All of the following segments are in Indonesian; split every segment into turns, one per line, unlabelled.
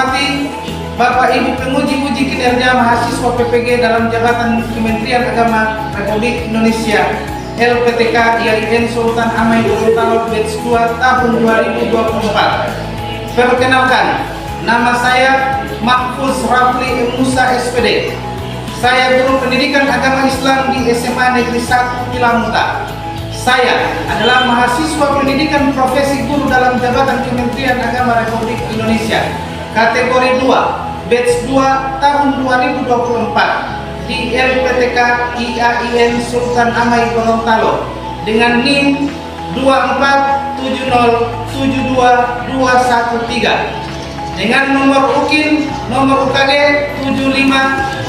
hormati Bapak Ibu penguji-uji kinerja mahasiswa PPG dalam jabatan Kementerian Agama Republik Indonesia LPTK IAIN Sultan Amai Gorontalo Batch 2 tahun 2024. Perkenalkan, nama saya Mahfuz Rafli Musa SPD. Saya guru pendidikan agama Islam di SMA Negeri 1 Pilamuta. Saya adalah mahasiswa pendidikan profesi guru dalam jabatan Kementerian Agama Republik Indonesia kategori 2 batch 2 tahun 2024 di LPTK IAIN Sultan Amai Gorontalo dengan NIM 247072213 dengan nomor UKIN nomor UKG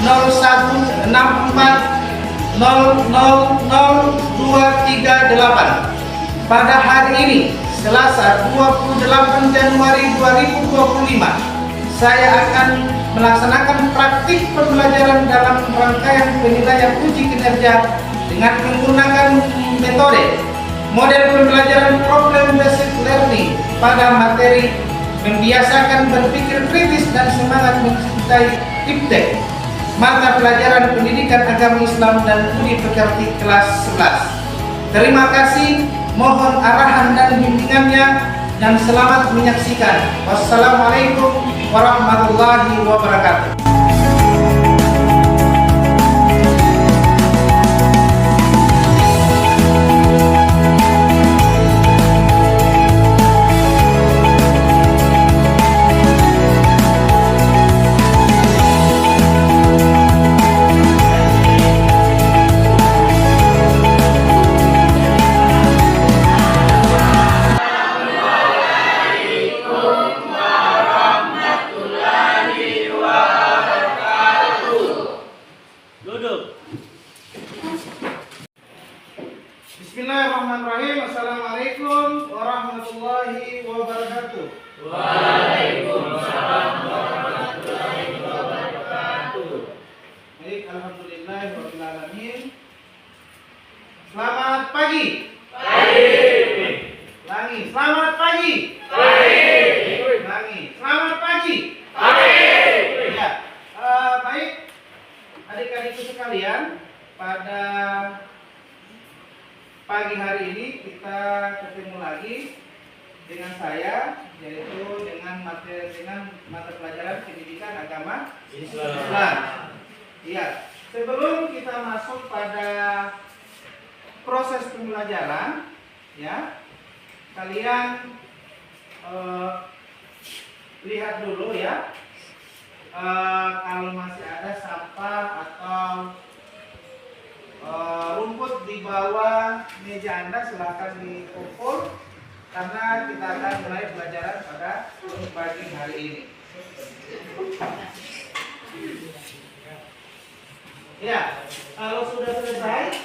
7501000238. Pada hari ini Selasa 28 Januari 2025 saya akan melaksanakan praktik pembelajaran dalam rangkaian penilaian uji kinerja dengan menggunakan metode model pembelajaran problem based learning pada materi membiasakan berpikir kritis dan semangat mencintai iptek mata pelajaran pendidikan agama Islam dan budi pekerti kelas 11. Terima kasih, mohon arahan dan bimbingannya dan selamat menyaksikan. Wassalamualaikum warahmatullahi wabarakatuh. Bismillahirrahmanirrahim. Assalamualaikum warahmatullahi wabarakatuh.
Waalaikumsalam warahmatullahi wabarakatuh.
Baik, alhamdulillahirabbil alamin. Selamat pagi.
Pagi.
Langi, selamat pagi.
Pagi.
Langi, selamat pagi.
Pagi.
Ya, baik adik-adikku sekalian, pada pagi hari ini kita ketemu lagi dengan saya, yaitu dengan mata pelajaran pendidikan agama Islam. Iya, sebelum kita masuk pada proses pembelajaran, ya, kalian lihat dulu ya, kalau masih ada sampah atau rumput di bawah meja Anda silahkan dikumpul karena kita akan mulai pelajaran pada pagi hari ini. Ya, kalau sudah selesai,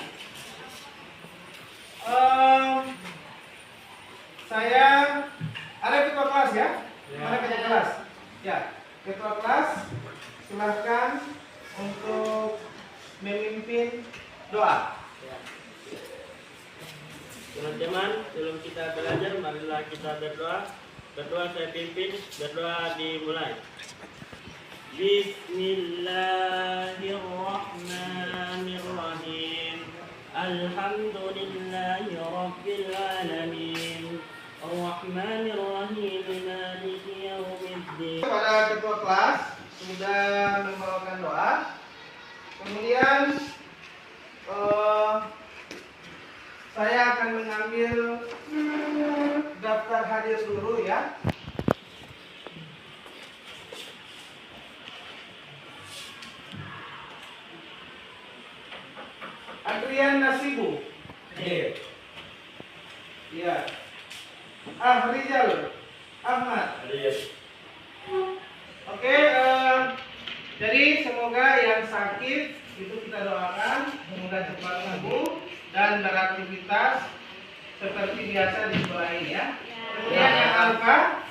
saya ada ketua kelas ya? Ada ketua kelas? Ya, ketua kelas silahkan untuk memimpin doa.
Teman-teman, sebelum kita belajar, marilah kita berdoa. Berdoa saya pimpin, berdoa dimulai. Bismillahirrahmanirrahim. Alhamdulillahi rabbil alamin. Ar-Rahmanir-Rahim. Maliki yaumiddin.
Kepada ketua kelas sudah membawakan doa. Kemudian saya akan mengambil daftar hadir dulu ya. Adrian Nasibu. Iya. Rizal Ahmad. Oke, jadi semoga yang sakit itu kita doakan semoga cepat sembuh dan beraktivitas seperti biasa di sekolah ini ya. Kemudian yang alfa,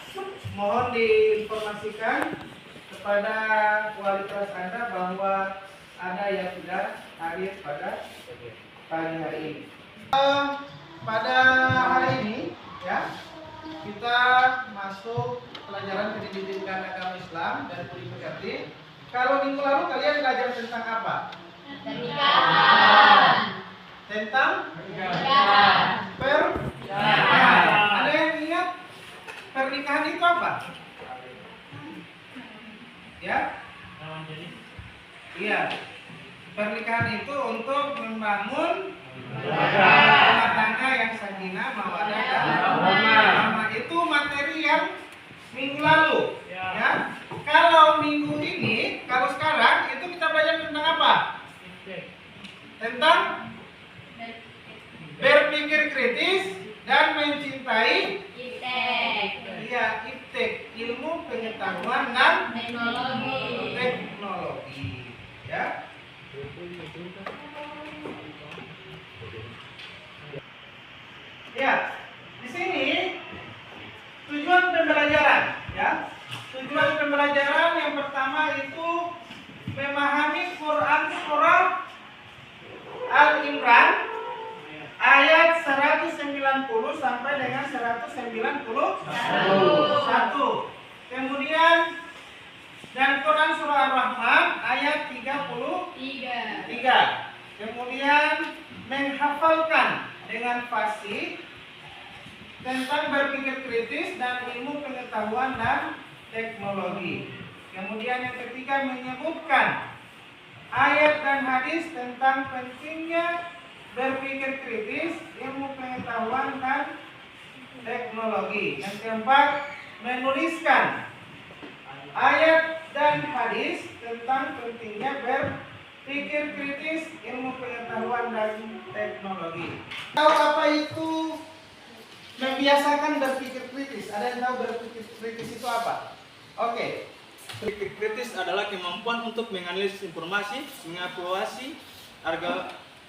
mohon diinformasikan kepada kualitas Anda bahwa ada yang sudah hadir pada pagi hari ini. Pada hari ini ya, kita masuk pelajaran pendidikan agama Islam dan budi pekerti. Kalau minggu lalu kalian belajar tentang apa?
Pernikahan.
Tentang
Pernikahan.
pernikahan. Ada yang ingat pernikahan itu apa? Ya? Iya. Pernikahan itu untuk membangun rumah tangga yang sakinah, mawaddah, dan warahmah. Itu materi yang minggu lalu. Ya. Kalau minggu ini, kalau sekarang itu kita belajar tentang apa? Tentang berpikir kritis dan mencintai. Iya, iptek, ilmu pengetahuan dan teknologi. Ya. Ya, di sini tujuan pembelajaran, ya. Tujuan pembelajaran yang pertama itu memahami Quran surah Al-Imran ayat 190 sampai dengan 191. Kemudian dan Quran surah Ar-Rahman ayat 33. Kemudian menghafalkan dengan fasih tentang berpikir kritis dan ilmu pengetahuan dan teknologi. Kemudian yang ketiga menyebutkan ayat dan hadis tentang pentingnya berpikir kritis, ilmu pengetahuan dan teknologi. Yang keempat menuliskan ayat dan hadis tentang pentingnya berpikir kritis, ilmu pengetahuan dan teknologi. Tahu apa itu membiasakan berpikir kritis? Ada yang tahu berpikir kritis itu apa? Oke.
Berpikir kritis adalah kemampuan untuk menganalisis informasi, mengevaluasi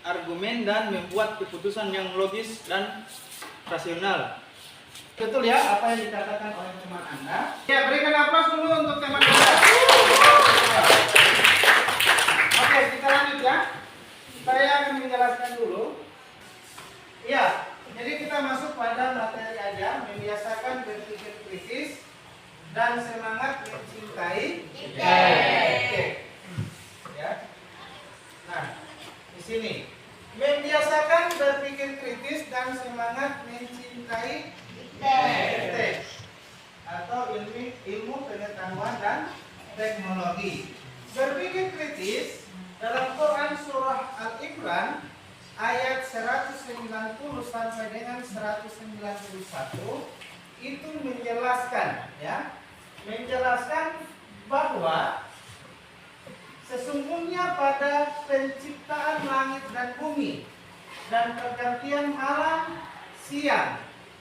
argumen dan membuat keputusan yang logis dan rasional.
Betul ya apa yang dikatakan oleh teman Anda? Ya, berikan aplaus dulu untuk teman Anda. Oke, kita lanjut ya. Saya akan menjelaskan dulu. Ya, jadi kita masuk pada materi aja, membiasakan berpikir kritis dan semangat mencintai. Oke. Ya. Nah, di sini membiasakan berpikir kritis dan semangat mencintai atau ilmu pengetahuan dan teknologi. Berpikir kritis dalam Quran surah Al-Imran ayat 190 sampai dengan 191 itu menjelaskan bahwa sesungguhnya pada penciptaan langit dan bumi dan pergantian malam siang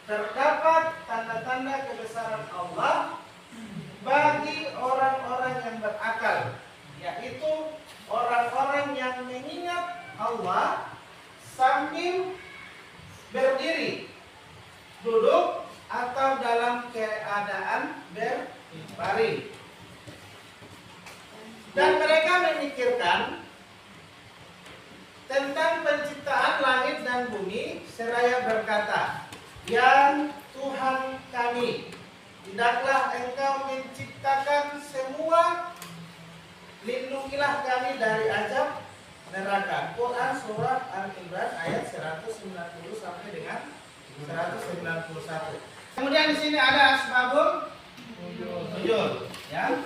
terdapat tanda-tanda kebesaran Allah bagi orang-orang yang berakal, yaitu orang-orang yang mengingat Allah sambil berdiri, duduk, atau dalam keadaan berbaring. Dan mereka memikirkan tentang penciptaan langit dan bumi seraya berkata, "Ya Tuhan kami, hendaklah Engkau menciptakan semua, lindungilah kami dari azab neraka." Quran surah Al-Imran ayat 190 sampai dengan 191. Kemudian di sini ada asbabul nuzul, ya.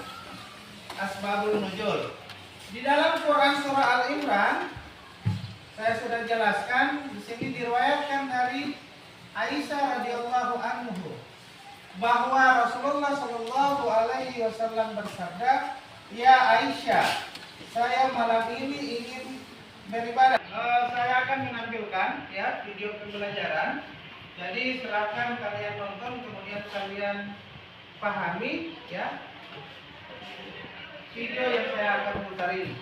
Asbabul nuzul. Di dalam Quran surah Al-Imran saya sudah jelaskan, di sini diriwayatkan dari Aisyah radhiyallahu anhu bahwa Rasulullah Shallallahu alaihi wasallam bersabda, "Ya Aisyah, saya malam ini ingin beribadah." Saya akan menampilkan ya video pembelajaran. Jadi silakan kalian nonton, kemudian kalian pahami ya video yang saya akan putar ini.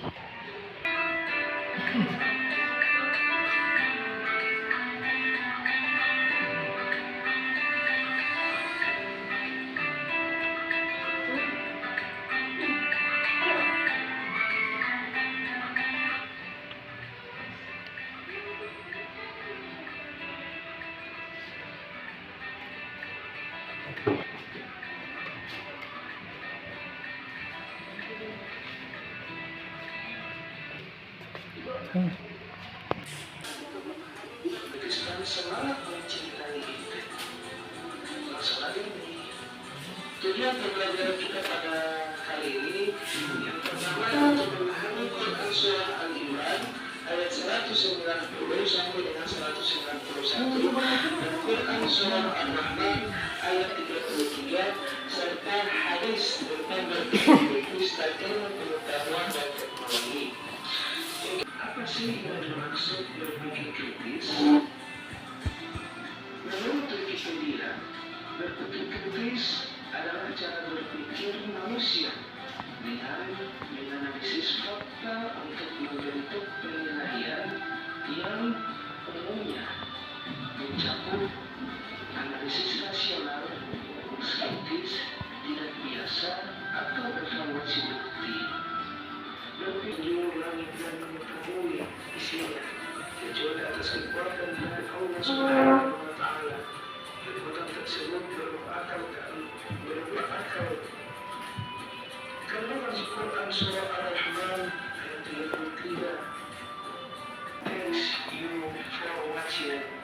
Semangat mencintai hidup. Masalah ini. Tujuan pembelajaran kita pada kali ini yang pertama untuk memahami Quran surah Al-Imran ayat 190 sampai dengan 191 dan Quran surah Al-Rahman ayat 33 serta hadis tentang berpikir kritis dan ilmu pengetahuan dan teknologi. Apa sih yang dimaksud berpikir kritis? Menurut Wikipedia, berpikir kritis adalah cara berpikir manusia dengan menganalisis fakta untuk membentuk penilaian yang umumnya mencakup analisis rasional, skeptis, tidak biasa, atau evaluasi bukti. Berpikir langit dan mengetahui isinya, kecuali atas kekuatan dan Allah Subhanahu wa Ta'ala. Kekuatan tersebut berupa akal. Karena masuk Quran surah Al-Rahman ayat 33. Thanks you for watching.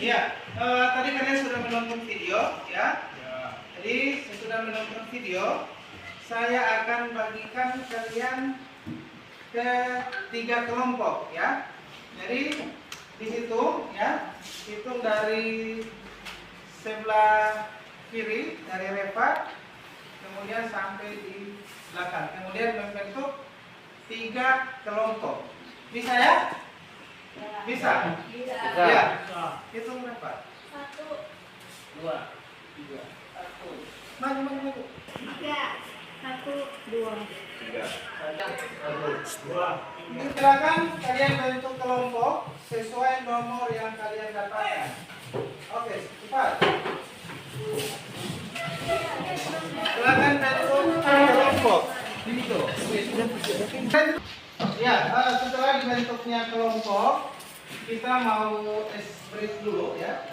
Ya, tadi kalian sudah menonton video, ya. Jadi sesudah menonton video, saya akan bagikan kalian ke 3 kelompok, ya. Jadi di situ, ya, hitung dari sebelah kiri dari Reva, kemudian sampai di belakang, kemudian membentuk 3 kelompok. Bisa ya? Bisa?
Bisa.
Ya. Hitung berapa?
1,
2, 3, 1.
Maju.
3, 1, 2.
3.
Silakan kalian bentuk kelompok sesuai nomor yang kalian dapatkan. Oke, cepat. Silakan bentuk kelompok. Ya, setelah dibentuknya kelompok, kita mau break dulu, ya,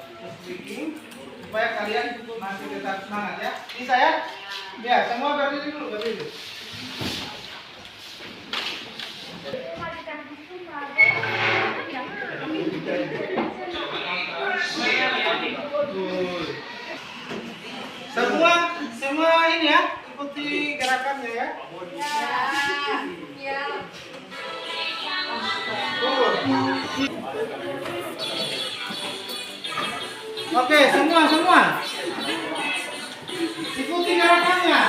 breaking, supaya kalian masih tetap semangat, ya. Bisa ya? Ya, semua berdiri dulu, berdiri. Semua ini ya, ikuti gerakannya ya.
Ya.
Oke, semua. Ikuti gerakannya.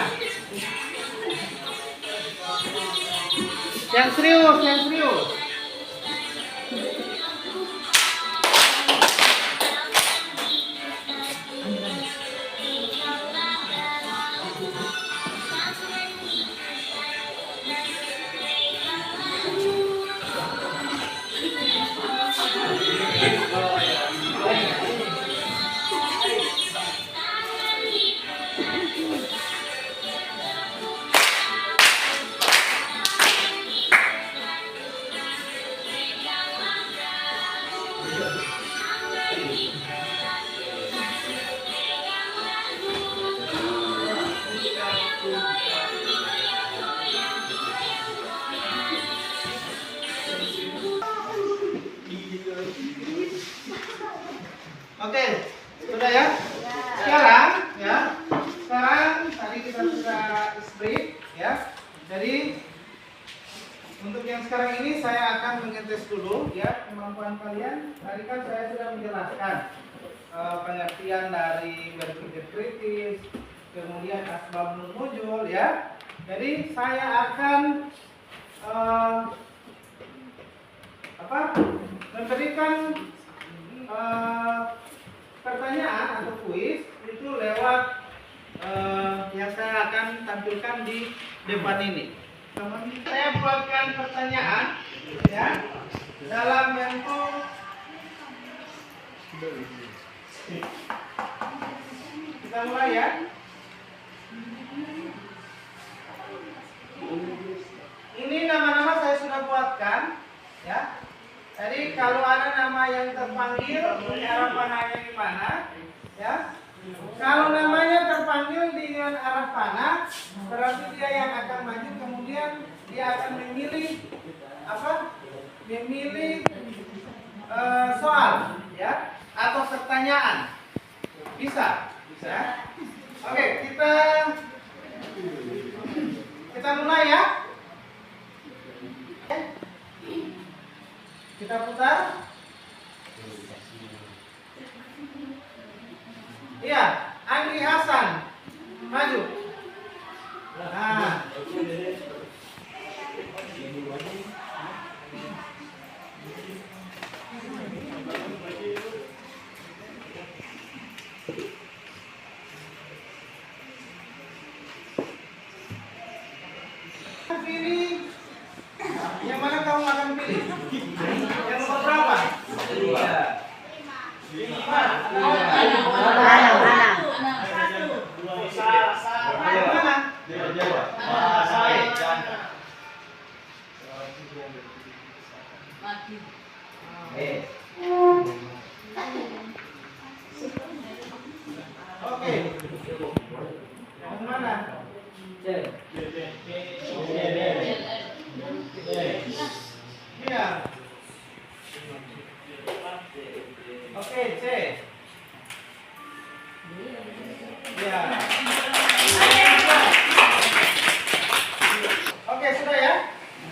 Yang serius. Oke, sudah ya? Sekarang tadi kita sudah split ya. Jadi untuk yang sekarang ini saya akan mengetes dulu ya kemampuan kalian. Tadi kan saya sudah menjelaskan pengertian dari berpikir kritis, kemudian asbabun nuzul ya. Jadi saya akan memberikan pertanyaan atau kuis itu lewat yang saya akan tampilkan di depan ini. Saya buatkan pertanyaan ya dalam bentuk kita mulai ya. Ini nama-nama saya sudah buatkan ya. kalau ada nama yang terpanggil, arah panahnya di mana? Ya. Kalau namanya terpanggil dengan arah panah, berarti dia yang akan maju, kemudian dia akan memilih apa? Memilih soal, ya, atau pertanyaan. Bisa, bisa. Oke, kita mulai ya. Kita putar. Iya, Andri Hasan, maju. Nah. Pilih. Yang mana kamu akan pilih? Yang nomor berapa? 5. Oke. Yang mana? Iya. Oke, C. Ya. Oke, sudah ya.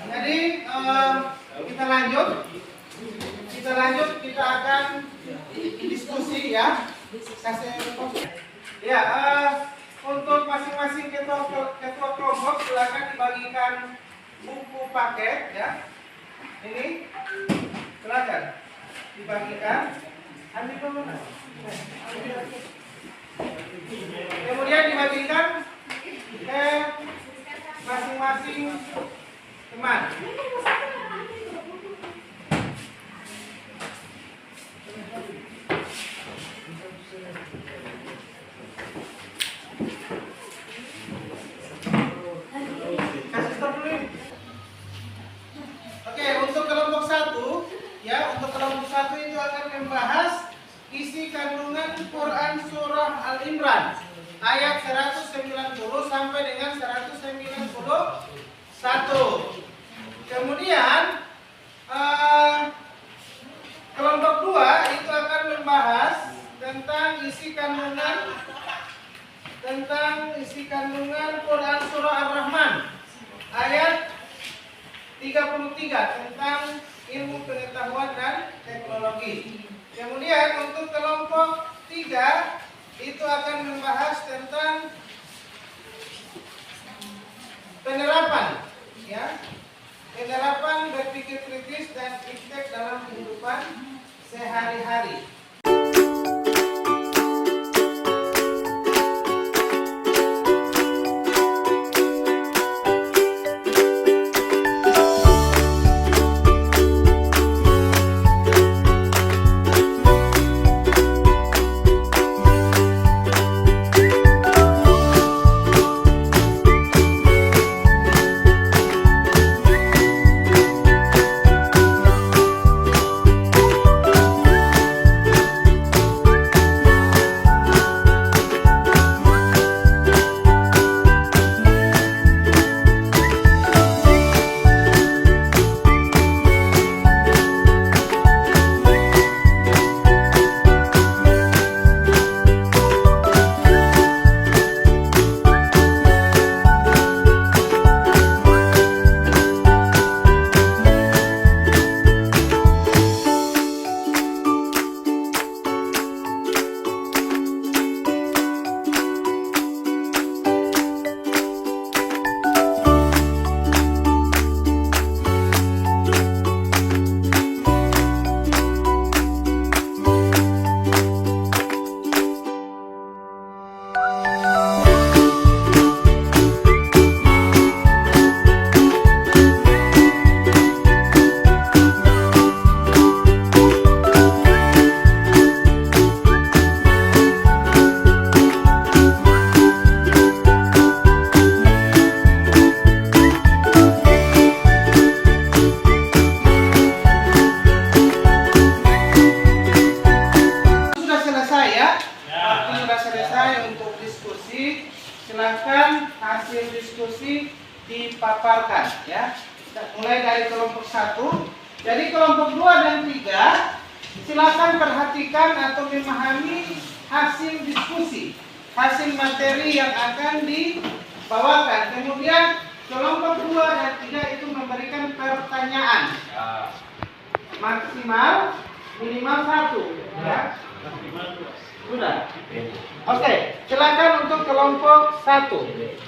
Jadi kita lanjut. Kita akan diskusi ya. Ya, untuk masing-masing ketua kelompok silakan dibagikan buku paket ya. Ini silakan dibagikan. Ambil dulu. Kemudian dibagikan ke masing-masing teman. Kasih stop dulu. Oke, untuk kelompok 1 ya, untuk kelompok 1 itu akan membahas isi kandungan Quran surah Al-Imran ayat 190 sampai dengan 191. Kemudian kelompok 2 itu akan membahas tentang isi kandungan Quran surah Ar-Rahman ayat 33 tentang ilmu pengetahuan dan teknologi. Kemudian untuk kelompok 3 itu akan membahas tentang penerapan ya. Penerapan berpikir kritis dan praktek dalam kehidupan sehari-hari. paparkan ya. Kita mulai dari kelompok 1. Jadi kelompok 2 dan 3 silakan perhatikan atau memahami hasil diskusi, hasil materi yang akan dibawakan. Kemudian kelompok 2 dan 3 itu memberikan pertanyaan. Maksimal minimal 1 ya. Sudah. Oke, silakan untuk kelompok 1.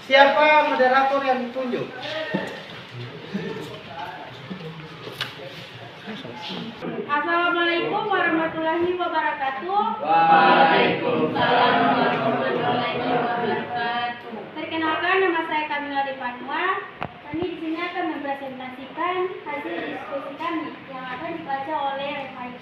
Siapa moderator yang ditunjuk?
Assalamualaikum warahmatullahi wabarakatuh.
Waalaikumsalam warahmatullahi wabarakatuh.
Perkenalkan, nama saya Kamila Depanua. Kami di sini akan mempresentasikan hasil diskusi kami yang akan dibaca oleh Refaik.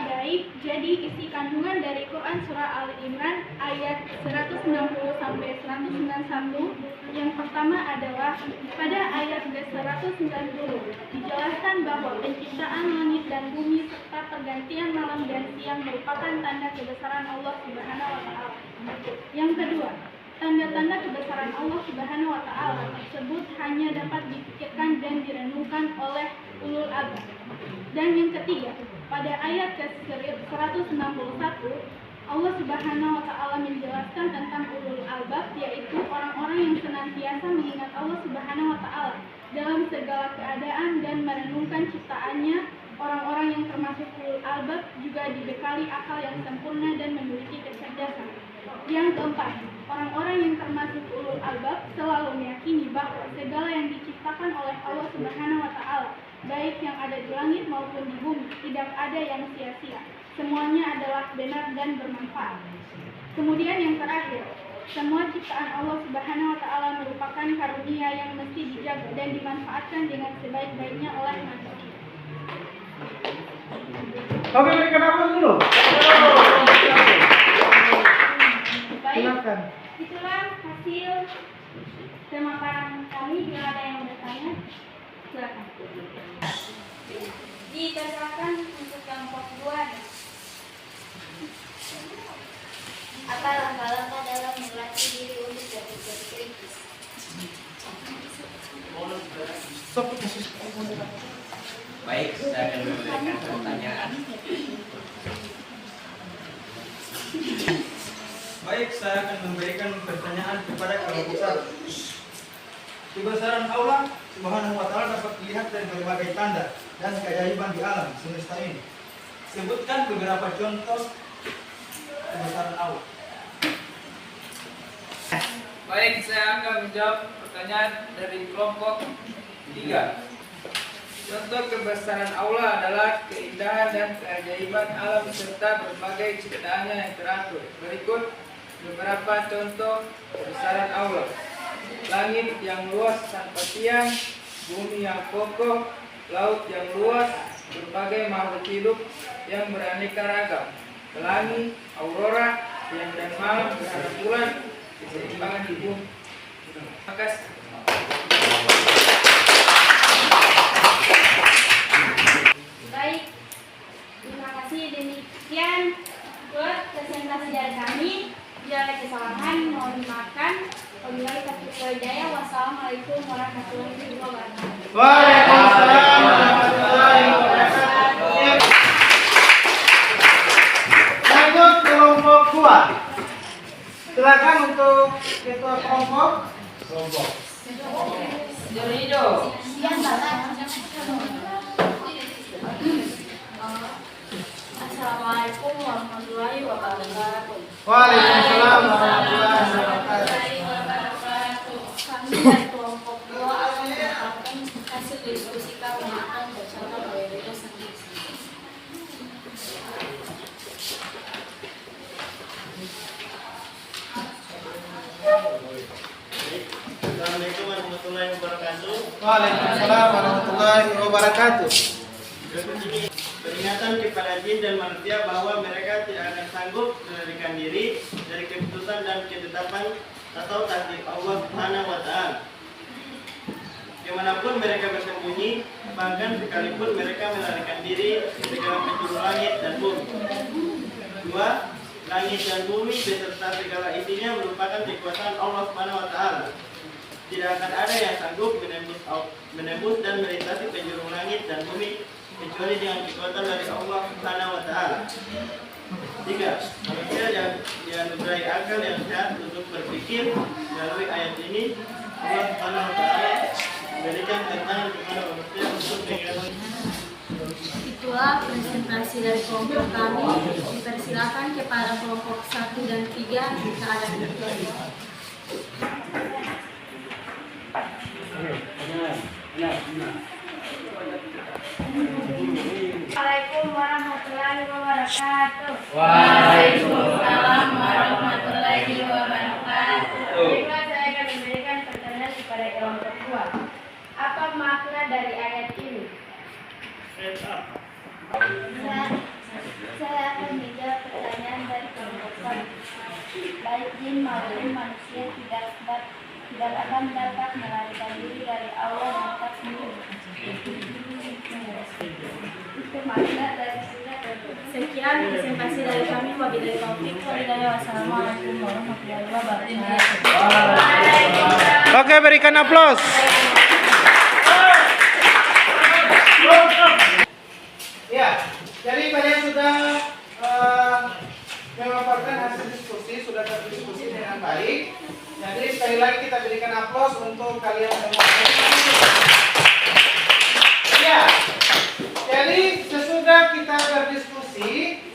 Baik, jadi isi kandungan dari Quran Surah Al-Imran ayat 190 sampai 191. Yang pertama adalah pada ayat 190 dijelaskan bahwa penciptaan langit dan bumi serta pergantian malam dan siang merupakan tanda kebesaran Allah Subhanahu wa taala. Yang kedua, tanda-tanda kebesaran Allah Subhanahu wa taala tersebut hanya dapat dipikirkan dan direnungkan oleh ulul albab. Dan yang ketiga, pada ayat ke-161 Allah Subhanahu wa taala menjelaskan tentang ulul albab, yaitu orang-orang yang senantiasa mengingat Allah Subhanahu wa taala dalam segala keadaan dan merenungkan ciptaannya. Orang-orang yang termasuk ulul albab juga dibekali akal yang sempurna dan memiliki kecerdasan. Yang keempat, orang-orang yang termasuk ulul albab selalu meyakini bahwa segala yang diciptakan oleh Allah Subhanahu wa taala, baik yang ada di langit maupun di bumi, tidak ada yang sia-sia. Semuanya adalah benar dan bermanfaat. Kemudian yang terakhir, semua ciptaan Allah Subhanahu wa taala merupakan karunia yang mesti dijaga dan dimanfaatkan dengan sebaik-baiknya oleh manusia.
Oke, berikan aplaus dulu.
Baik,
Silakan.
itulah hasil pemaparan kami. Bila ada yang bertanya, silakan. Dipersilakan untuk kelompok 2.
Apa langkah-langkah dalam melatih diri untuk berpikir kritis?
Baik, saya akan memberikan pertanyaan.
Baik, saya akan memberikan pertanyaan kepada kelompok 1. Kebesaran Allah Subhanahu wa taala dapat dilihat dari berbagai tanda dan keajaiban di alam semesta ini. Sebutkan beberapa contoh kebesaran Allah.
Baik, saya akan menjawab pertanyaan dari kelompok 3. Contoh kebesaran Allah adalah keindahan dan keajaiban alam serta berbagai ciptaannya yang teratur. Berikut beberapa contoh kebesaran Allah. Langit yang luas tanpa tiang, bumi yang kokoh, laut yang luas, berbagai makhluk hidup yang beraneka ragam, pelangi, aurora, siang dan malam, gerhana bulan, keseimbangan di bumi. Terima kasih.
Baik, terima kasih. Demikian buat presentasi dari kami. Bila ada kesalahan, mohon dimaafkan. Wabillahi taufiq wal hidayah. Wassalamualaikum warahmatullahi wabarakatuh.
Waalaikumsalam warahmatullahi wabarakatuh. Lanjut kelompok 2. Silakan untuk ketua kelompok.
Assalamualaikum warahmatullahi wabarakatuh.
Waalaikumsalam warahmatullahi wabarakatuh.
Kami dari kelompok 2 akan mengungkapkan hasil diskusi kami akan bercontoh dari berikut sendiri.
Assalamualaikum warahmatullahi wabarakatuh.
Waalaikumsalam warahmatullahi wabarakatuh.
Peringatan kepada jin dan manusia bahwa mereka tidak akan sanggup melarikan diri dari keputusan dan ketetapan atau takdir Allah Subhanahu wa taala. Kemanapun mereka bersembunyi, bahkan sekalipun mereka melarikan diri segala penjuru langit dan bumi. 2. Langit dan bumi beserta segala isinya merupakan kekuasaan Allah Subhanahu wa taala. tidak akan ada yang sanggup menembus dan melintasi penjuru langit dan bumi kecuali dengan kekuatan dari Allah Subhanahu wa taala. 3. Manusia yang dianugerahi akal yang sehat untuk berpikir. Melalui ayat ini Allah Subhanahu wa taala memberikan tantangan kepada manusia untuk mengingat.
Itulah presentasi dari kelompok kami. Dipersilakan kepada kelompok 1 dan 3 jika ada pertanyaan.
Assalamualaikum warahmatullahi wabarakatuh.
Waalaikumsalam warahmatullahi wabarakatuh.
Baiklah, saya akan memberikan pertanyaan kepada kelompok 2. Apa makna dari ayat ini? Saya akan menjawab pertanyaan dari kelompok 1. Baik jin maupun manusia tidak akan dapat melarikan diri dari Allah yang takdir. Itu makna dari surat.
Sekian presentasi dari kami. Wabillahi taufiq wal hidayah. Wassalamualaikum warahmatullahi wabarakatuh.
Oke, berikan aplaus. Ya, jadi kalian sudah memaparkan hasil diskusi, sudah berdiskusi dengan baik. Jadi sekali lagi kita berikan aplaus untuk kalian semua. Ya, jadi sesudah kita berdiskusi,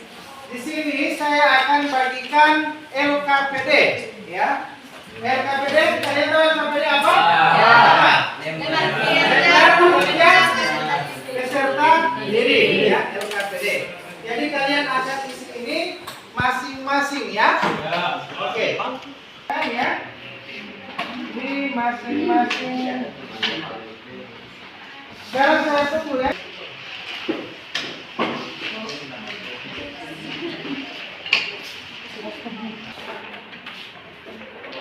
di sini saya akan bagikan LKPD, ya. LKPD, kalian tahu LKPD apa? Peserta diri, ya, LKPD. Jadi kalian akan isi ini masing-masing, ya. Oke. Ya. Ini masing-masing. Sekarang saya tunggu, ya.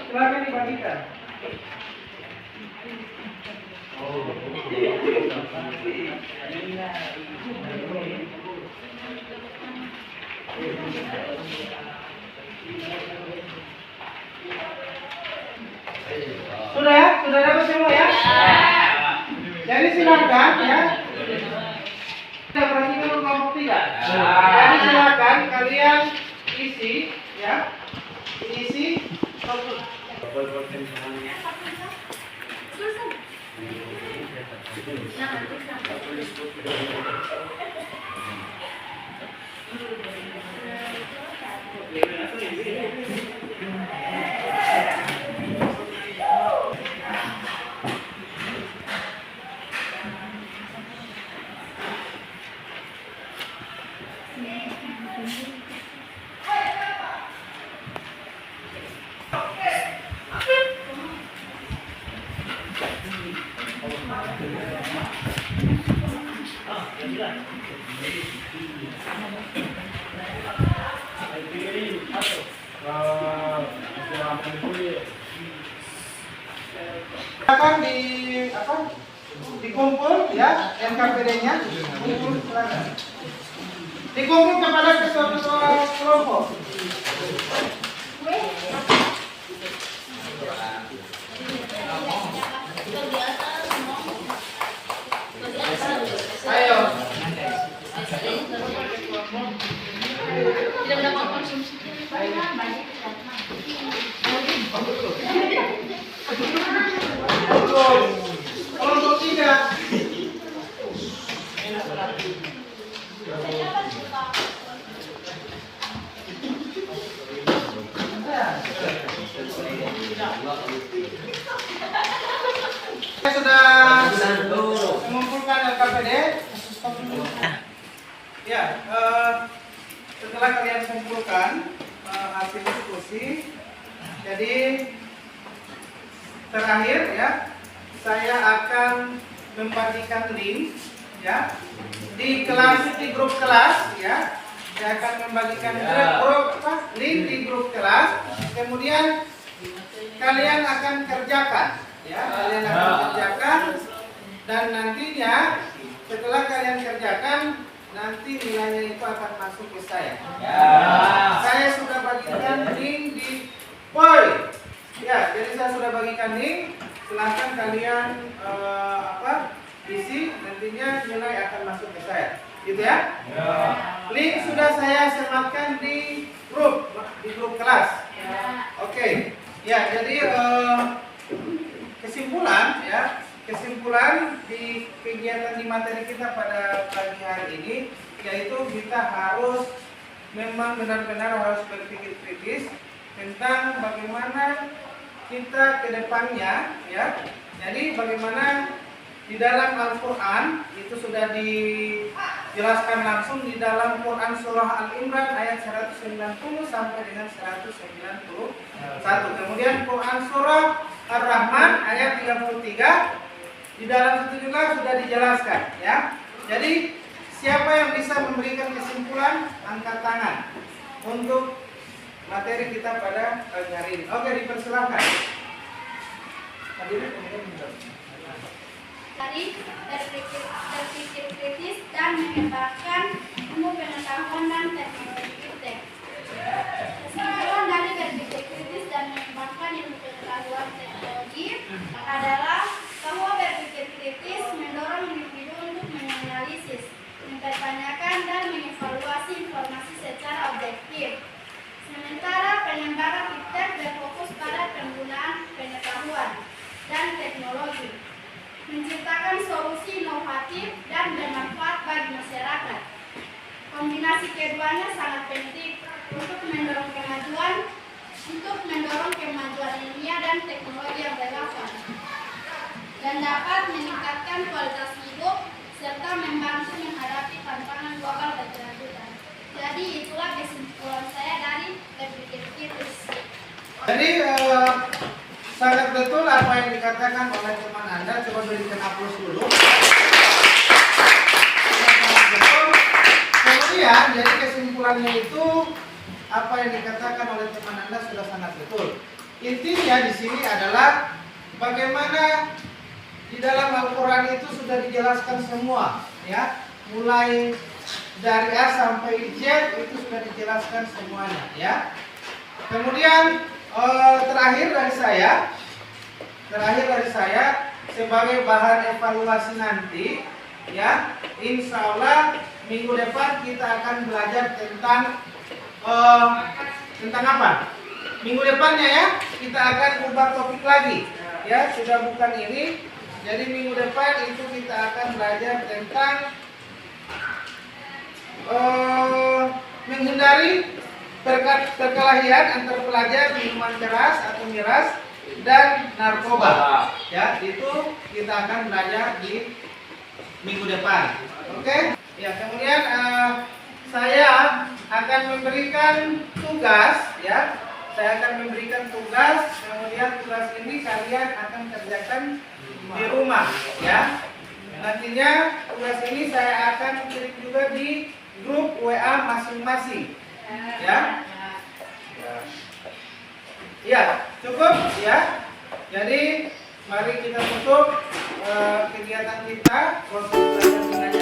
Silakan dibagikan. Sudah ya? Sudah dapat semua ya? Jadi silakan ya. Kita perhatikan kelompok 3. Jadi silakan kalian isi ya. Isi akan dikumpul ya NKPD-nya dikumpul kepada ketua kelompok. Ayo.
Tidak mendapat konsumsi.
Kelompok 3. Saya sudah mengumpulkan LKPD. Ya, setelah kalian kumpulkan hasil diskusi, jadi terakhir ya, saya akan membagikan link ya di kelas, di grup kelas ya. Saya akan membagikan link di grup kelas. Kemudian kalian akan kerjakan ya, kalian akan kerjakan dan nantinya setelah kalian kerjakan nanti nilainya itu akan masuk ke saya. Ya. Saya sudah bagikan link di boy Ya, jadi saya sudah bagikan link. Silahkan kalian isi, nantinya nilai akan masuk ke saya. Gitu ya?
Ya.
Link sudah saya sematkan di grup kelas. Oke. Ya, jadi kesimpulan di kegiatan di materi kita pada pagi hari ini, yaitu kita harus memang benar-benar harus berpikir kritis tentang bagaimana kita ke depannya, ya. Jadi bagaimana di dalam Al-Quran itu sudah dijelaskan langsung di dalam Quran surah Al-Imran ayat 190 sampai dengan 191. Kemudian Quran surah Ar-Rahman ayat 33, di dalam situ juga sudah dijelaskan, ya. Jadi siapa yang bisa memberikan kesimpulan, angkat tangan untuk materi kita pada pagi hari ini. Oke, dipersilakan. Hadirin kemudian menjawab.
Dari berpikir kritis dan menyebarkan ilmu pengetahuan dan teknologi iptek. Kesimpulan dari berpikir kritis dan menyebarkan ilmu pengetahuan teknologi adalah bahwa berpikir kritis mendorong individu untuk menganalisis, mempertanyakan dan mengevaluasi informasi secara objektif. Sementara penyebaran iptek berfokus pada penggunaan pengetahuan dan teknologi, menciptakan solusi inovatif dan bermanfaat bagi masyarakat. Kombinasi keduanya sangat penting untuk mendorong kemajuan ilmiah dan teknologi yang relevan, dan dapat meningkatkan kualitas hidup serta membantu menghadapi tantangan global berkelanjutan. Jadi itulah kesimpulan saya dari berpikir kritis.
Jadi sangat betul apa yang dikatakan oleh teman Anda. Coba berikan aplaus dulu. Sangat betul. Kemudian jadi kesimpulannya itu apa yang dikatakan oleh teman Anda sudah sangat betul. Intinya di sini adalah bagaimana di dalam Al-Quran itu sudah dijelaskan semua, ya, mulai dari A sampai Z itu sudah dijelaskan semuanya, ya. Kemudian terakhir dari saya sebagai bahan evaluasi nanti, ya, insya Allah minggu depan kita akan belajar tentang apa? Minggu depannya, ya, kita akan ubah topik lagi, ya, sudah bukan ini. Jadi minggu depan itu kita akan belajar tentang menghindari perkelahian antar pelajar, minuman keras atau miras, dan narkoba. Ya, itu kita akan belajar di minggu depan. Oke? Ya, kemudian saya akan memberikan tugas, ya. Saya akan memberikan tugas, kemudian tugas ini kalian akan kerjakan di rumah, ya. Nantinya tugas ini saya akan kirim juga di grup WA masing-masing, ya. Ya, cukup, ya. Jadi mari kita tutup kegiatan kita. Proses belajar